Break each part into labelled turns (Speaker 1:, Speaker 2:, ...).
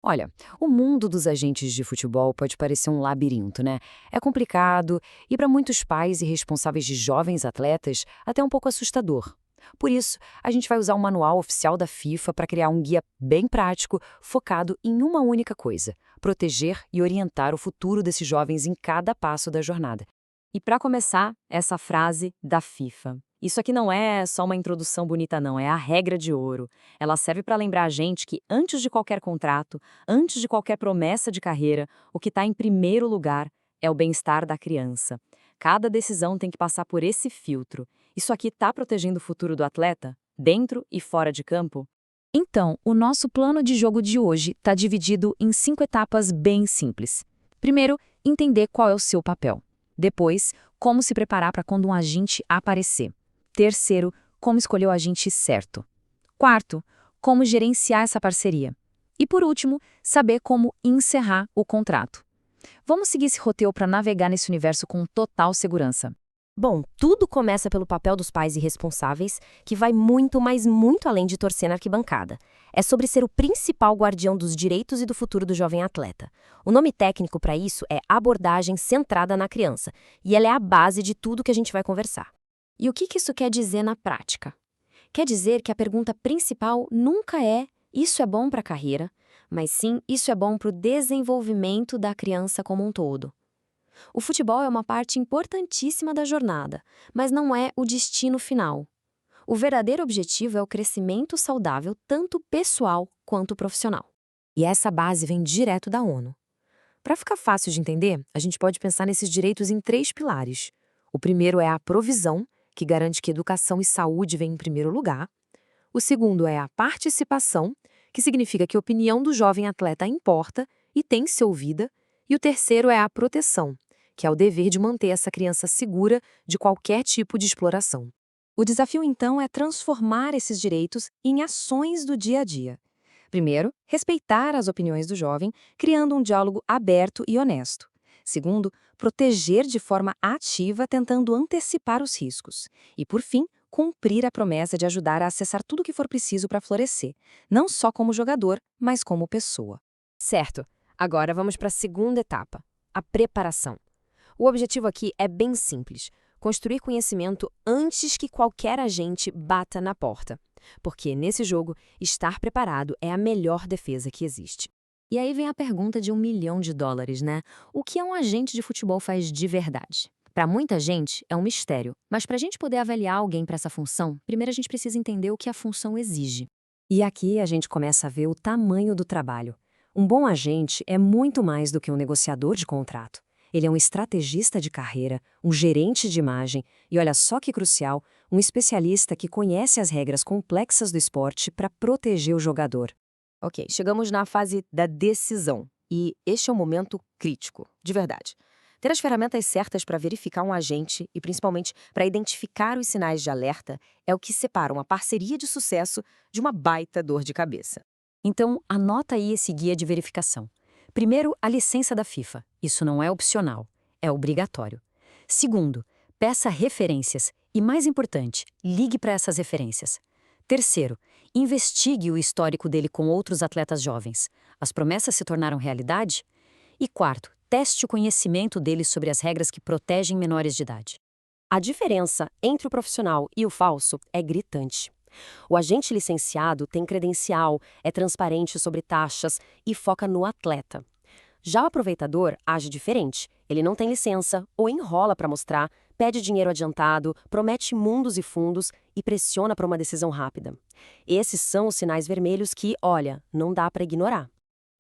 Speaker 1: Olha, o mundo dos agentes de futebol pode parecer um labirinto, né? É complicado e, para muitos pais e responsáveis de jovens atletas, até um pouco assustador. Por isso, a gente vai usar o manual oficial da FIFA para criar um guia bem prático, focado em uma única coisa: proteger e orientar o futuro desses jovens em cada passo da jornada.
Speaker 2: E para começar, essa frase da FIFA. Isso aqui não é só uma introdução bonita, não, é a regra de ouro. Ela serve para lembrar a gente que antes de qualquer contrato, antes de qualquer promessa de carreira, o que está em primeiro lugar é o bem-estar da criança. Cada decisão tem que passar por esse filtro. Isso aqui está protegendo o futuro do atleta, dentro e fora de campo?
Speaker 3: Então, o nosso plano de jogo de hoje está dividido em 5 etapas bem simples. Primeiro, entender qual é o seu papel. Depois, como se preparar para quando um agente aparecer. Terceiro, como escolher o agente certo. Quarto, como gerenciar essa parceria. E por último, saber como encerrar o contrato. Vamos seguir esse roteiro para navegar nesse universo com total segurança.
Speaker 4: Bom, tudo começa pelo papel dos pais e responsáveis, que vai muito, mas muito além de torcer na arquibancada. É sobre ser o principal guardião dos direitos e do futuro do jovem atleta. O nome técnico para isso é abordagem centrada na criança, e ela é a base de tudo que a gente vai conversar. E o que isso quer dizer na prática? Quer dizer que a pergunta principal nunca é "isso é bom para a carreira?", mas sim "isso é bom para o desenvolvimento da criança como um todo?". O futebol é uma parte importantíssima da jornada, mas não é o destino final. O verdadeiro objetivo é o crescimento saudável, tanto pessoal quanto profissional. E essa base vem direto da ONU. Para ficar fácil de entender, a gente pode pensar nesses direitos em 3 pilares. O primeiro é a provisão, que garante que educação e saúde vêm em primeiro lugar. O segundo é a participação, que significa que a opinião do jovem atleta importa e tem que ser ouvida. E o terceiro é a proteção, que é o dever de manter essa criança segura de qualquer tipo de exploração. O desafio, então, é transformar esses direitos em ações do dia a dia. Primeiro, respeitar as opiniões do jovem, criando um diálogo aberto e honesto. Segundo, proteger de forma ativa, tentando antecipar os riscos. E, por fim, cumprir a promessa de ajudar a acessar tudo o que for preciso para florescer, não só como jogador, mas como pessoa. Certo. Agora vamos para a segunda etapa, a preparação. O objetivo aqui é bem simples: construir conhecimento antes que qualquer agente bata na porta. Porque, nesse jogo, estar preparado é a melhor defesa que existe. E aí vem a pergunta de US$ 1 milhão, né? O que um agente de futebol faz de verdade? Para muita gente, é um mistério. Mas para a gente poder avaliar alguém para essa função, primeiro a gente precisa entender o que a função exige. E aqui a gente começa a ver o tamanho do trabalho. Um bom agente é muito mais do que um negociador de contrato. Ele é um estrategista de carreira, um gerente de imagem e, olha só que crucial, um especialista que conhece as regras complexas do esporte para proteger o jogador. Ok, chegamos na fase da decisão. E este é um momento crítico, de verdade. Ter as ferramentas certas para verificar um agente e, principalmente, para identificar os sinais de alerta é o que separa uma parceria de sucesso de uma baita dor de cabeça.
Speaker 3: Então, anota aí esse guia de verificação. Primeiro, a licença da FIFA. Isso não é opcional, é obrigatório. Segundo, peça referências e, mais importante, ligue para essas referências. Terceiro, investigue o histórico dele com outros atletas jovens. As promessas se tornaram realidade? E quarto, teste o conhecimento dele sobre as regras que protegem menores de idade.
Speaker 4: A diferença entre o profissional e o falso é gritante. O agente licenciado tem credencial, é transparente sobre taxas e foca no atleta. Já o aproveitador age diferente. Ele não tem licença ou enrola para mostrar, pede dinheiro adiantado, promete mundos e fundos e pressiona para uma decisão rápida. Esses são os sinais vermelhos que, olha, não dá para ignorar.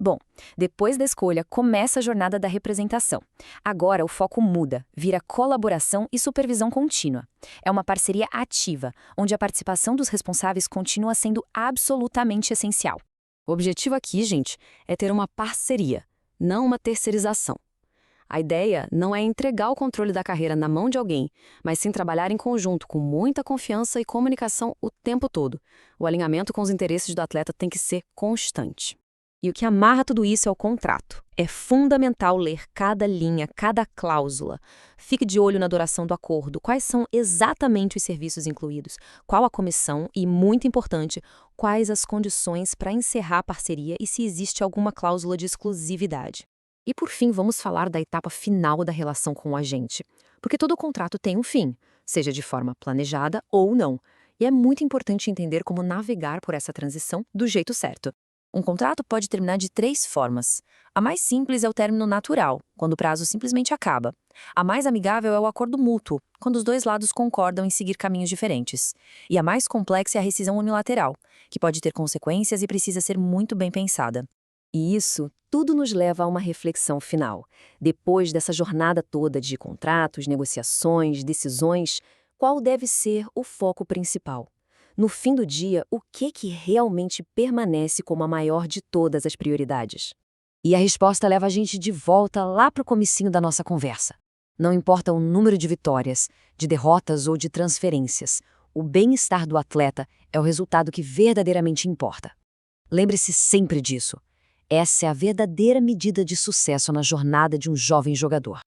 Speaker 3: Bom, depois da escolha, começa a jornada da representação. Agora o foco muda, vira colaboração e supervisão contínua. É uma parceria ativa, onde a participação dos responsáveis continua sendo absolutamente essencial.
Speaker 2: O objetivo aqui, gente, é ter uma parceria, não uma terceirização. A ideia não é entregar o controle da carreira na mão de alguém, mas sim trabalhar em conjunto com muita confiança e comunicação o tempo todo. O alinhamento com os interesses do atleta tem que ser constante.
Speaker 4: E o que amarra tudo isso é o contrato. É fundamental ler cada linha, cada cláusula. Fique de olho na duração do acordo, quais são exatamente os serviços incluídos, qual a comissão e, muito importante, quais as condições para encerrar a parceria e se existe alguma cláusula de exclusividade. E por fim, vamos falar da etapa final da relação com o agente, porque todo contrato tem um fim, seja de forma planejada ou não. E é muito importante entender como navegar por essa transição do jeito certo. Um contrato pode terminar de 3 formas. A mais simples é o término natural, quando o prazo simplesmente acaba. A mais amigável é o acordo mútuo, quando os dois lados concordam em seguir caminhos diferentes. E a mais complexa é a rescisão unilateral, que pode ter consequências e precisa ser muito bem pensada. E isso tudo nos leva a uma reflexão final. Depois dessa jornada toda de contratos, negociações, decisões, qual deve ser o foco principal? No fim do dia, o que realmente permanece como a maior de todas as prioridades?
Speaker 1: E a resposta leva a gente de volta lá para o comecinho da nossa conversa. Não importa o número de vitórias, de derrotas ou de transferências, o bem-estar do atleta é o resultado que verdadeiramente importa. Lembre-se sempre disso. Essa é a verdadeira medida de sucesso na jornada de um jovem jogador.